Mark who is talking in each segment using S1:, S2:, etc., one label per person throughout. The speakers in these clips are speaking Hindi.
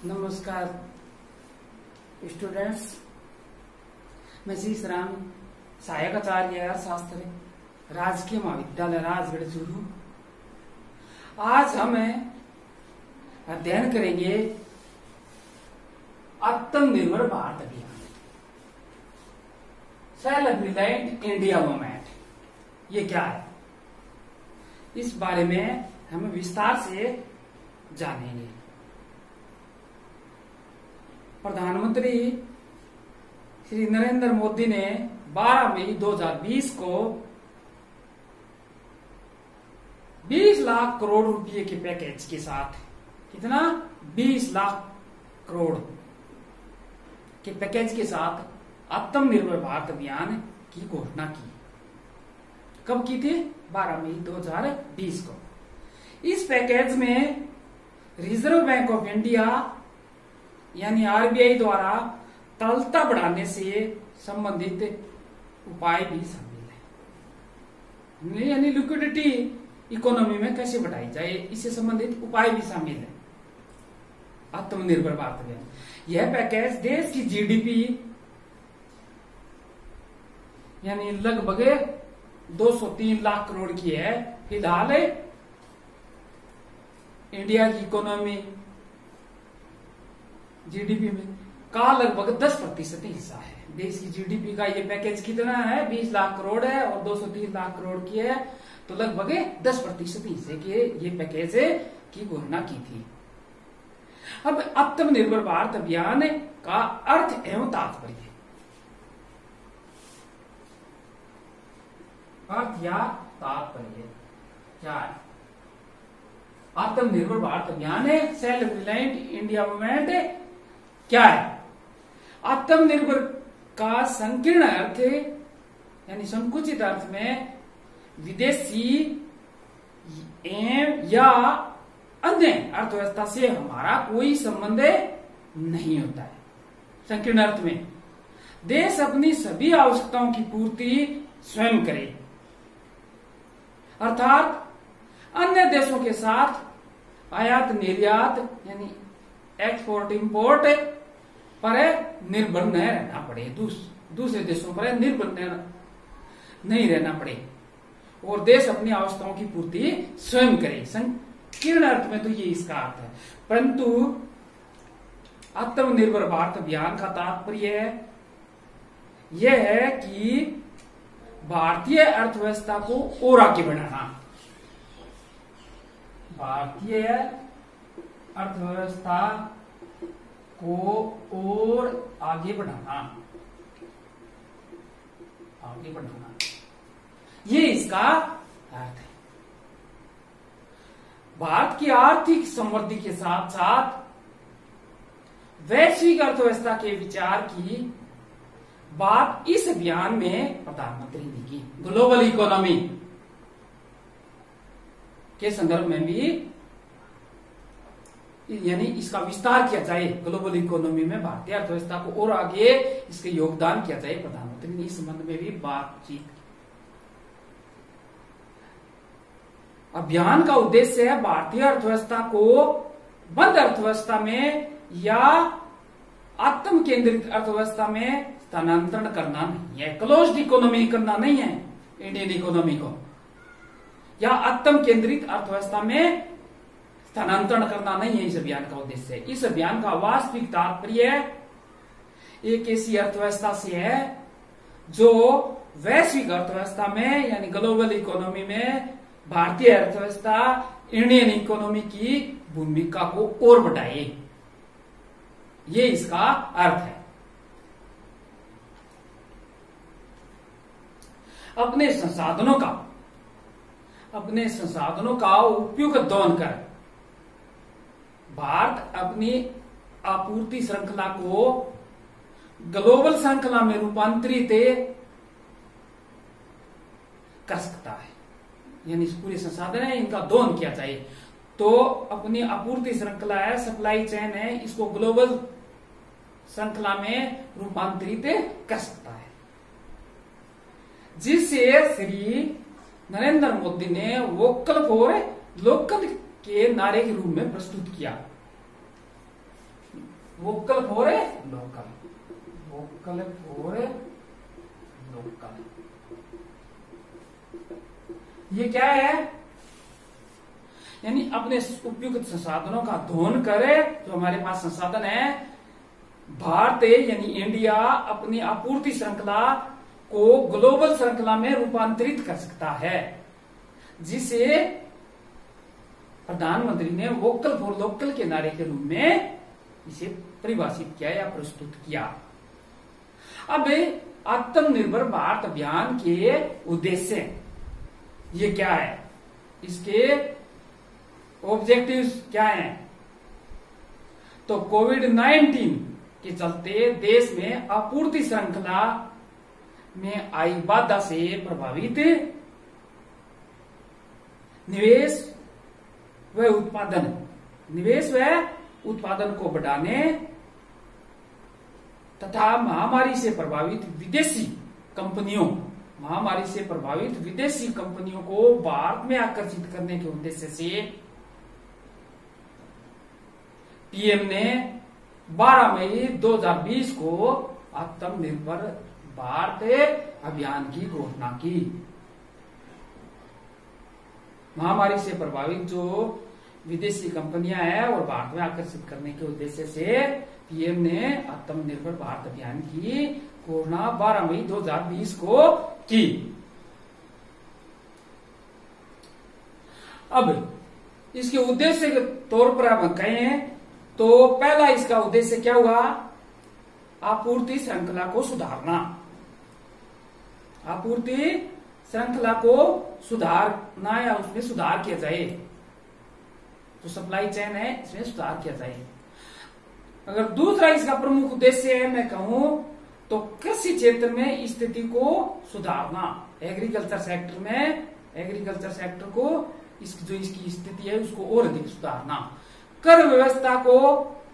S1: नमस्कार स्टूडेंट्स, मैं शीश राम, सहायक आचार्य अर्थशास्त्र, राजकीय महाविद्यालय राजगढ़ चूरू। आज हम अध्ययन करेंगे आत्मनिर्भर भारत अभियान, सेल्फ रिलायंट इंडिया मूवमेंट। ये क्या है, इस बारे में हम विस्तार से जानेंगे। प्रधानमंत्री श्री नरेंद्र मोदी ने 12 मई 2020 को 20 लाख करोड़ रुपए के पैकेज के साथ, कितना 20 लाख करोड़ के पैकेज के साथ आत्मनिर्भर भारत अभियान की घोषणा की। कब की थी? 12 मई 2020 को। इस पैकेज में रिजर्व बैंक ऑफ इंडिया यानी आरबीआई द्वारा तरलता बढ़ाने से संबंधित उपाय भी शामिल है, यानी लिक्विडिटी इकोनॉमी में कैसे बढ़ाई जाए, इससे संबंधित उपाय भी शामिल है आत्मनिर्भर भारत अभियान। यह पैकेज देश की जीडीपी यानी लगभग 203 लाख करोड़ की है। फिलहाल इंडिया की इकोनॉमी जीडीपी में का लगभग 10% हिस्सा है। देश की जीडीपी का ये पैकेज कितना है? 20 लाख करोड़ है और 203 लाख करोड़ की है, तो लगभग 10% हिस्से के ये पैकेज की घोषणा की थी। अब आत्मनिर्भर भारत अभियान का अर्थ एवं तात्पर्य, अर्थ या तात्पर्य क्या है? आत्मनिर्भर भारत अभियान है, सेल्फ रिलायंट इंडिया मूवमेंट क्या है? आत्मनिर्भर का संकीर्ण अर्थ यानी संकुचित अर्थ में विदेशी या अन्य अर्थव्यवस्था से हमारा कोई संबंध नहीं होता है। संकीर्ण अर्थ में देश अपनी सभी आवश्यकताओं की पूर्ति स्वयं करे, अर्थात अन्य देशों के साथ आयात निर्यात यानी एक्सपोर्ट इंपोर्ट पर निर्भर न रहना पड़े, दूसरे देशों पर निर्भर नहीं रहना पड़े और देश अपनी आवश्यकताओं की पूर्ति स्वयं करे। संकीर्ण अर्थ में तो ये इसका अर्थ है। परंतु आत्मनिर्भर भारत अभियान का तात्पर्य यह है कि भारतीय अर्थव्यवस्था को और आगे बढ़ाना, भारतीय अर्थव्यवस्था को और आगे बढ़ाना, ये इसका अर्थ है। भारत की आर्थिक समृद्धि के साथ साथ वैश्विक अर्थव्यवस्था के विचार की बात इस अभियान में प्रधानमंत्री ने की। ग्लोबल इकोनॉमी के संदर्भ में भी यानी इसका विस्तार किया जाए, ग्लोबल इकोनॉमी में भारतीय अर्थव्यवस्था को और आगे इसके योगदान किया जाए। प्रधानमंत्री ने इस संबंध में भी बातचीत की। अभियान का उद्देश्य है भारतीय अर्थव्यवस्था को बंद अर्थव्यवस्था में या आत्म केंद्रित अर्थव्यवस्था में स्थानांतरण करना नहीं है, क्लोज्ड इकोनॉमी करना नहीं है इंडियन इकोनॉमी को, या आत्म केंद्रित अर्थव्यवस्था में स्थानांतरण करना नहीं है इस अभियान का उद्देश्य। इस अभियान का वास्तविक तात्पर्य एक ऐसी अर्थव्यवस्था से है जो वैश्विक अर्थव्यवस्था में यानी ग्लोबल इकोनॉमी में भारतीय अर्थव्यवस्था इंडियन इकोनॉमी की भूमिका को और बढ़ाए, ये इसका अर्थ है। अपने संसाधनों का उपयुक्त दोहन कर भारत अपनी आपूर्ति श्रृंखला को ग्लोबल श्रृंखला में रूपांतरित कर सकता है, यानी पूरे संसाधन है इनका दोहन किया जाए तो अपनी आपूर्ति श्रृंखला है, सप्लाई चेन है, इसको ग्लोबल श्रृंखला में रूपांतरित कर सकता है, जिससे श्री नरेंद्र मोदी ने वोकल फॉर लोकल के नारे के रूप में प्रस्तुत किया। Vocal for local, vocal for local. ये क्या है? यानी अपने उपयुक्त संसाधनों का दोहन करे। जो हमारे पास संसाधन है, भारत यानी इंडिया अपनी आपूर्ति श्रृंखला को ग्लोबल श्रृंखला में रूपांतरित कर सकता है, जिसे प्रधानमंत्री ने वोकल फॉर लोकल के नारे के रूप में इसे परिभाषित किया या प्रस्तुत किया। अब आत्मनिर्भर भारत अभियान के उद्देश्य ये क्या है, इसके ऑब्जेक्टिव्स क्या हैं? तो कोविड-19 के चलते देश में आपूर्ति श्रृंखला में आई बाधा से प्रभावित निवेश व उत्पादन को बढ़ाने तथा महामारी से प्रभावित विदेशी कंपनियों को भारत में आकर्षित करने के उद्देश्य से पीएम ने 12 मई 2020 को आत्मनिर्भर भारत अभियान की घोषणा की। महामारी से प्रभावित जो विदेशी कंपनियां हैं और भारत में आकर्षित करने के उद्देश्य से पीएम ने आत्मनिर्भर भारत अभियान की घोषणा 12 मई 2020 को की। अब इसके उद्देश्य के तौर पर हम कहें तो पहला इसका उद्देश्य क्या हुआ? आपूर्ति श्रृंखला को सुधारना। आपूर्ति श्रृंखला को सुधारना या उसमें सुधार किया जाए, जो सप्लाई चेन है इसमें सुधार किया जाए। अगर दूसरा इसका प्रमुख उद्देश्य है मैं कहूं तो कृषि क्षेत्र में स्थिति को सुधारना। एग्रीकल्चर सेक्टर को इसकी स्थिति है उसको और अधिक सुधारना। कर व्यवस्था को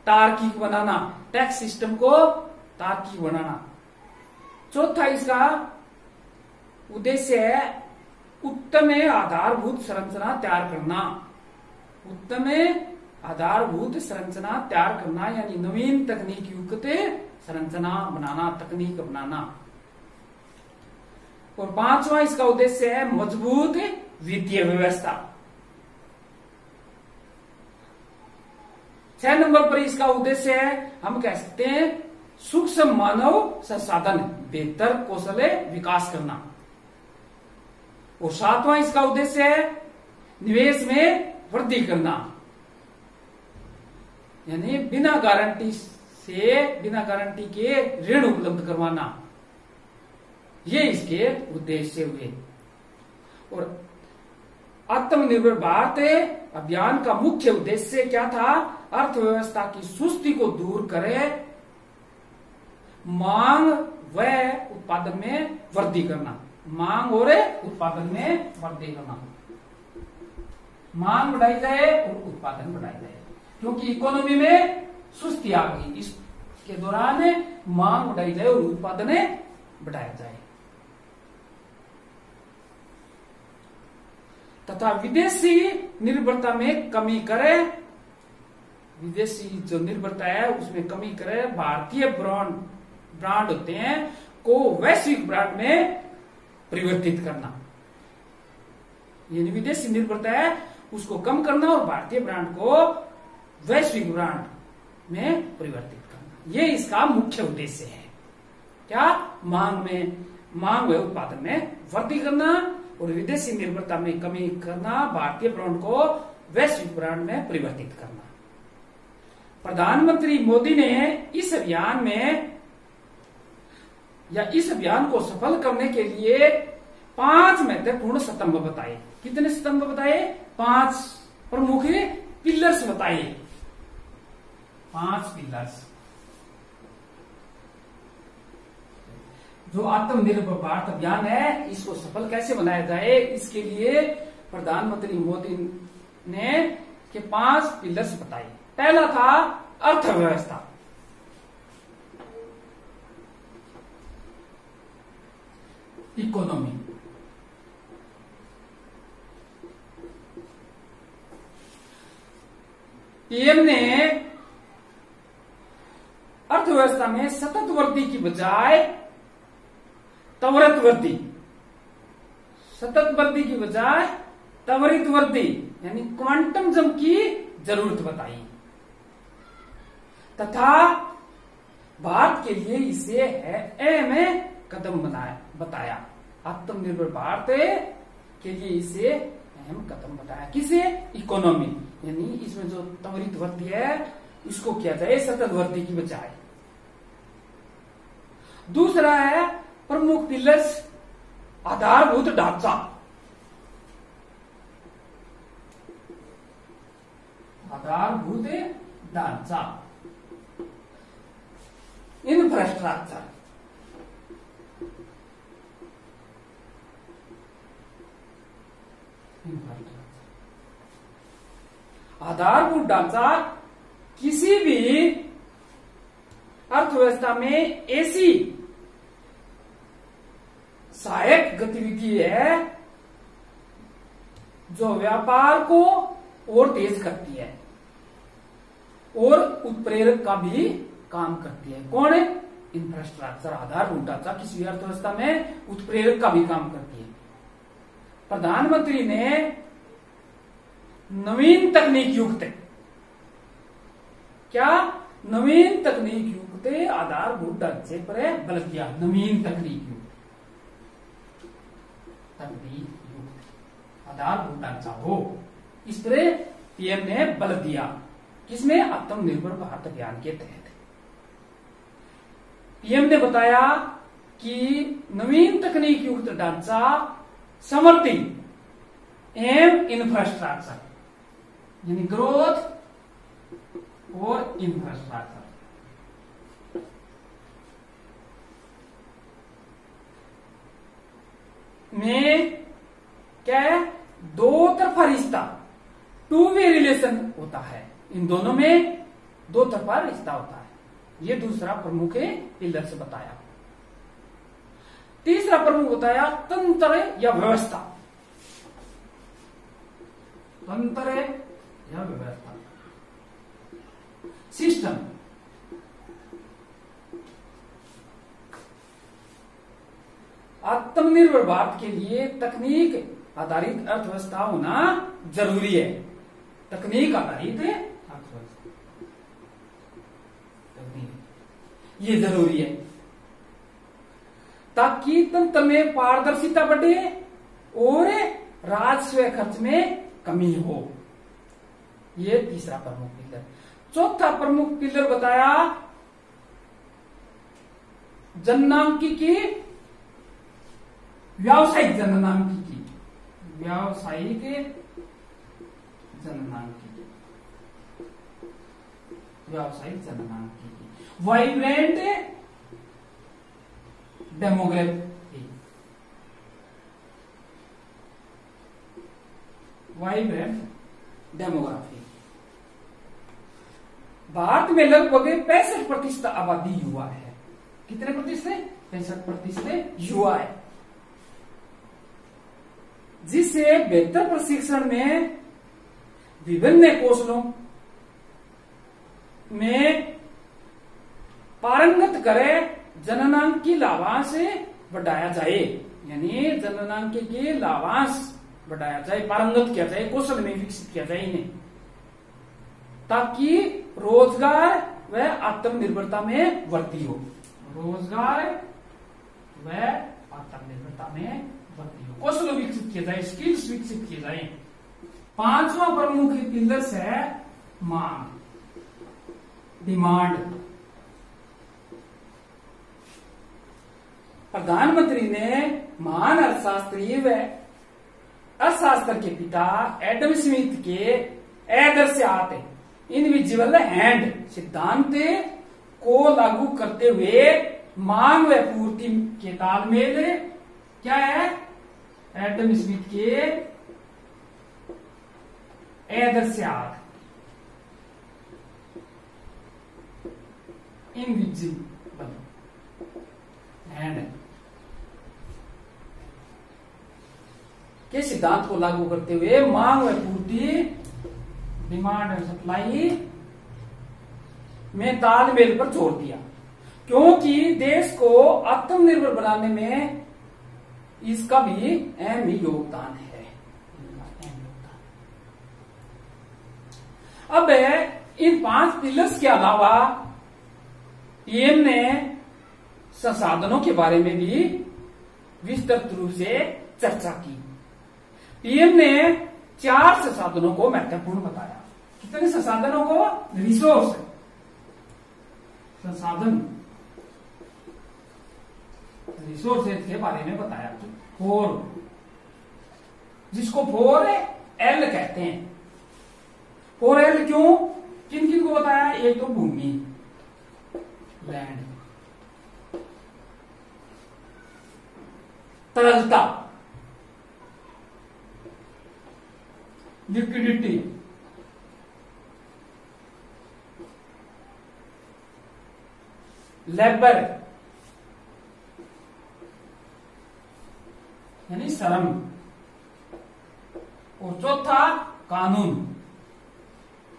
S1: तार्किक बनाना, टैक्स सिस्टम को तार्किक बनाना। चौथा इसका उद्देश्य है उत्तम आधारभूत संरचना तैयार करना। उत्तम आधारभूत संरचना तैयार करना यानी नवीन तकनीक युक्त संरचना बनाना, तकनीक अपनाना। और पांचवा इसका उद्देश्य है मजबूत वित्तीय व्यवस्था। 6 नंबर पर इसका उद्देश्य है हम कह सकते हैं सूक्ष्म मानव संसाधन बेहतर कौशल विकास करना। और 7वां इसका उद्देश्य है निवेश में वृद्धि करना, यानी बिना गारंटी के ऋण उपलब्ध करवाना। ये इसके उद्देश्य हुए। और आत्मनिर्भर भारत अभियान का मुख्य उद्देश्य क्या था? अर्थव्यवस्था की सुस्ती को दूर करे, मांग व उत्पादन में वृद्धि करना। मांग और उत्पादन में वृद्धि करना, मांग बढ़ाई जाए और उत्पादन बढ़ाई जाए, क्योंकि इकोनॉमी में सुस्ती आ गई। इसके दौरान मांग बढ़ाई जाए और उत्पादन बढ़ाया जाए तथा विदेशी निर्भरता में कमी करे। विदेशी जो निर्भरता है उसमें कमी करे। भारतीय ब्रांड होते हैं को वैश्विक ब्रांड में परिवर्तित करना, यानी विदेशी निर्भरता है उसको कम करना और भारतीय ब्रांड को वैश्विक ब्रांड में परिवर्तित करना। ये इसका मुख्य उद्देश्य है। क्या? मांग व उत्पादन में वृद्धि करना और विदेशी निर्भरता में कमी करना, भारतीय ब्रांड को वैश्विक ब्रांड में परिवर्तित करना। प्रधानमंत्री मोदी ने इस अभियान को सफल करने के लिए 5 महत्वपूर्ण स्तंभ बताए। कितने स्तंभ बताए? 5 प्रमुख पिलर्स बताए। 5 पिलर्स जो आत्मनिर्भर भारत अभियान है इसको सफल कैसे बनाया जाए, इसके लिए प्रधानमंत्री मोदी ने के 5 पिलर्स बताए। पहला था अर्थव्यवस्था। इकोनॉमी। पीएम ने अर्थव्यवस्था में सतत वृद्धि की बजाय त्वरित वृद्धि, सतत वृद्धि की बजाय त्वरित वृद्धि यानी क्वांटम जंप की जरूरत बताई तथा भारत के लिए इसे अहम कदम बताया। आत्मनिर्भर भारत के लिए इसे अहम कदम बताया। किसे? इकोनॉमी, यानी इसमें जो त्वरित वृद्धि है इसको किया जाए सतत वृद्धि की बजाय। दूसरा है प्रमुख पिलर्स, आधारभूत ढांचा। आधारभूत ढांचा, इंफ्रास्ट्रक्चर। आधारभूत ढांचा किसी भी अर्थव्यवस्था में ऐसी सहायक गतिविधि है जो व्यापार को और तेज करती है और उत्प्रेरक का भी काम करती है। कौन है? इंफ्रास्ट्रक्चर, आधारभूत ढांचा किसी अर्थव्यवस्था में उत्प्रेरक का भी काम करती है। प्रधानमंत्री ने नवीन तकनीक युक्त, क्या? नवीन तकनीक युक्त आधारभूत ढांचे पर बल दिया। नवीन तकनीक युक्त आधारभूत ढांचा हो, इस पर पीएम ने बल दिया। किसमें? आत्मनिर्भर भारत अभियान के तहत पीएम ने बताया कि नवीन तकनीक युक्त ढांचा, समृद्धि एवं इंफ्रास्ट्रक्चर यानी ग्रोथ और इंफ्रास्ट्रक्चर में क्या है? दो तरफा रिश्ता, टू वे रिलेशन होता है। इन दोनों में दो तरफा रिश्ता होता है। ये दूसरा प्रमुख पिलर से बताया। तीसरा प्रमुख बताया तंत्र या व्यवस्था। तंत्र या व्यवस्था, सिस्टम। आत्मनिर्भर भारत के लिए तकनीक आधारित अर्थव्यवस्था होना जरूरी है। तकनीक आधारित अर्थव्यवस्था, ये जरूरी है ताकि तंत्र में पारदर्शिता बढ़े और राजस्व खर्च में कमी हो। ये तीसरा प्रमुख पिलर। चौथा प्रमुख पिलर बताया जननांकिकी, व्यावसायिक जननांकिकी। व्यावसायिक जननांकिकी, व्यावसायिक जननांकिकी। Vibrant demography, vibrant demography. भारत में लगभग 65% आबादी युवा है। कितने प्रतिशत? 65% युवा है, जिसे बेहतर प्रशिक्षण में विभिन्न कौशलों में पारंगत करे जननांकी लाभांश बढ़ाया जाए। यानी जननांकी के लाभांश बढ़ाया जाए, पारंगत किया जाए, कौशल में विकसित किया जाए इन्हें, ताकि रोजगार व आत्मनिर्भरता में वृद्धि हो। रोजगार व आत्मनिर्भरता में वृद्धि हो, कौशल विकसित किया जाए, स्किल्स विकसित किए जाए। पांचवा प्रमुख पिलर्स है मांग, डिमांड। प्रधानमंत्री ने महान अर्थशास्त्री व अर्थशास्त्र के पिता एडम स्मिथ के आदर्शात इनविजिबल हैंड सिद्धांत को लागू करते हुए मांग व पूर्ति के तालमेल, क्या है? एडम स्मिथ के आदर्शात इनविजिबल हैंड के सिद्धांत को लागू करते हुए मांग व पूर्ति, डिमांड एंड सप्लाई में तालमेल पर जोर दिया। क्योंकि देश को आत्मनिर्भर बनाने में इसका भी अहम योगदान है। अब इन 5 पिलर्स के अलावा पीएम ने संसाधनों के बारे में भी विस्तृत रूप से चर्चा की। पीएम ने 4 संसाधनों को महत्वपूर्ण बताया। कितने संसाधनों को? रिसोर्स, संसाधन, रिसोर्सेज के बारे में बताया। 4, जिसको 4L कहते हैं। 4L क्यों? किन किन को बताया? एक तो भूमि, लैंड, तरलता, लिक्विडिटी, लेबर यानी श्रम, और चौथा कानून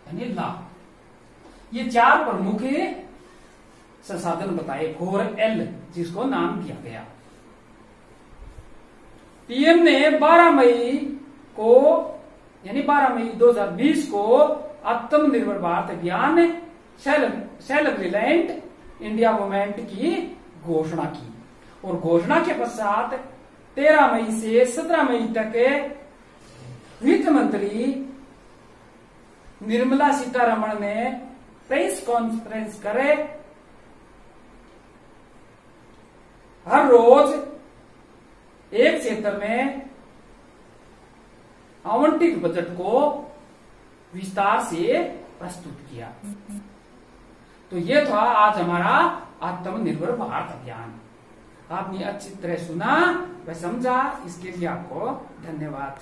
S1: यानी लॉ। ये 4 प्रमुख संसाधन बताए, 4L, जिसको नाम दिया गया। पीएम ने 12 मई को यानी 12 मई 2020 को आत्मनिर्भर भारत अभियान सेल्फ रिलायंट इंडिया मूवमेंट की घोषणा की, और घोषणा के पश्चात 13 मई से 17 मई तक वित्त मंत्री निर्मला सीतारमण ने प्रेस कॉन्फ्रेंस करे। हर रोज एक क्षेत्र में आवंटित बजट को विस्तार से प्रस्तुत किया। तो ये था आज हमारा आत्मनिर्भर भारत अभियान। आपने अच्छी तरह सुना व समझा, इसके लिए आपको धन्यवाद।